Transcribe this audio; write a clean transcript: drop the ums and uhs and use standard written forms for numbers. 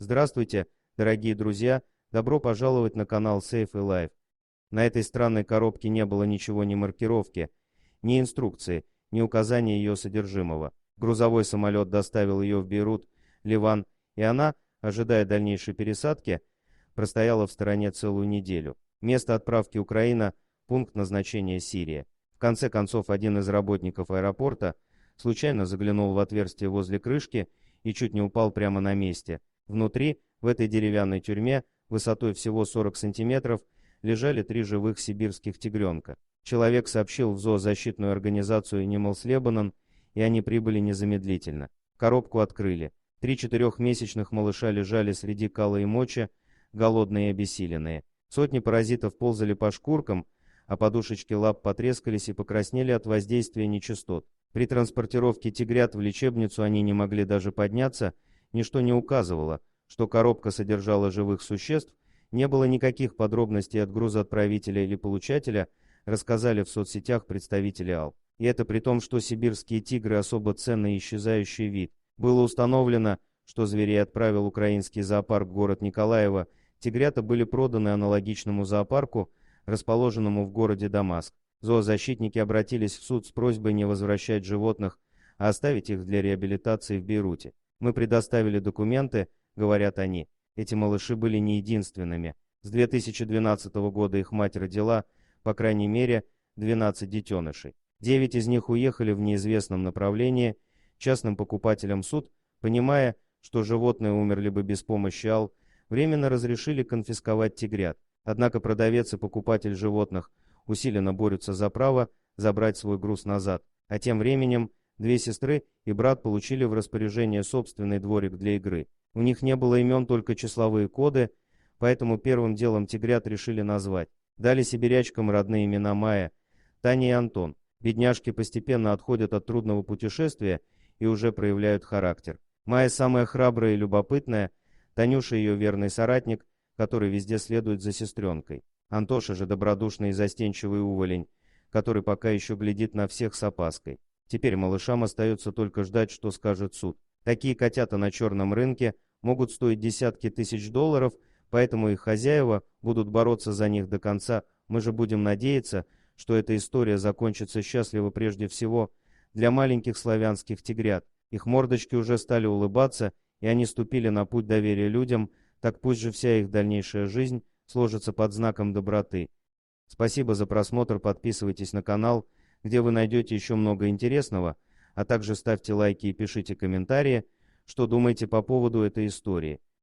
Здравствуйте, дорогие друзья! Добро пожаловать на канал Safe Life. На этой странной коробке не было ничего, ни маркировки, ни инструкции, ни указания ее содержимого. Грузовой самолет доставил ее в Бейрут, Ливан, и она, ожидая дальнейшей пересадки, простояла в стороне целую неделю. Место отправки Украина, пункт назначения Сирия. В конце концов, один из работников аэропорта случайно заглянул в отверстие возле крышки и чуть не упал прямо на месте. Внутри, в этой деревянной тюрьме, высотой всего 40 сантиметров, лежали 3 живых сибирских тигренка. Человек сообщил в зоозащитную организацию Animals Lebanon, и они прибыли незамедлительно. Коробку открыли. 3 четырехмесячных малыша лежали среди кала и мочи, голодные и обессиленные. Сотни паразитов ползали по шкуркам, а подушечки лап потрескались и покраснели от воздействия нечистот. При транспортировке тигрят в лечебницу они не могли даже подняться, ничто не указывало, что коробка содержала живых существ, не было никаких подробностей от грузоотправителя или получателя, рассказали в соцсетях представители АЛ. И это при том, что сибирские тигры особо ценный исчезающий вид. Было установлено, что зверей отправил украинский зоопарк в город Николаево. Тигрята были проданы аналогичному зоопарку, расположенному в городе Дамаск. Зоозащитники обратились в суд с просьбой не возвращать животных, а оставить их для реабилитации в Бейруте. Мы предоставили документы, говорят они. Эти малыши были не единственными. С 2012 года их мать родила, по крайней мере, 12 детенышей. 9 из них уехали в неизвестном направлении. Частным покупателям суд, понимая, что животные умерли бы без помощи АЛ, временно разрешили конфисковать тигрят. Однако продавец и покупатель животных усиленно борются за право забрать свой груз назад. А тем временем 2 сестры и брат получили в распоряжение собственный дворик для игры. У них не было имен, только числовые коды, поэтому первым делом тигрят решили назвать. Дали сибирячкам родные имена Майя, Таня и Антон. Бедняжки постепенно отходят от трудного путешествия и уже проявляют характер. Майя самая храбрая и любопытная, Танюша ее верный соратник, который везде следует за сестренкой. Антоша же добродушный и застенчивый уволень, который пока еще глядит на всех с опаской. Теперь малышам остается только ждать, что скажет суд. Такие котята на черном рынке могут стоить десятки тысяч долларов, поэтому их хозяева будут бороться за них до конца. Мы же будем надеяться, что эта история закончится счастливо прежде всего для маленьких славянских тигрят. Их мордочки уже стали улыбаться, и они ступили на путь доверия людям, так пусть же вся их дальнейшая жизнь сложится под знаком доброты. Спасибо за просмотр, подписывайтесь на канал, где вы найдете еще много интересного, а также ставьте лайки и пишите комментарии, что думаете по поводу этой истории.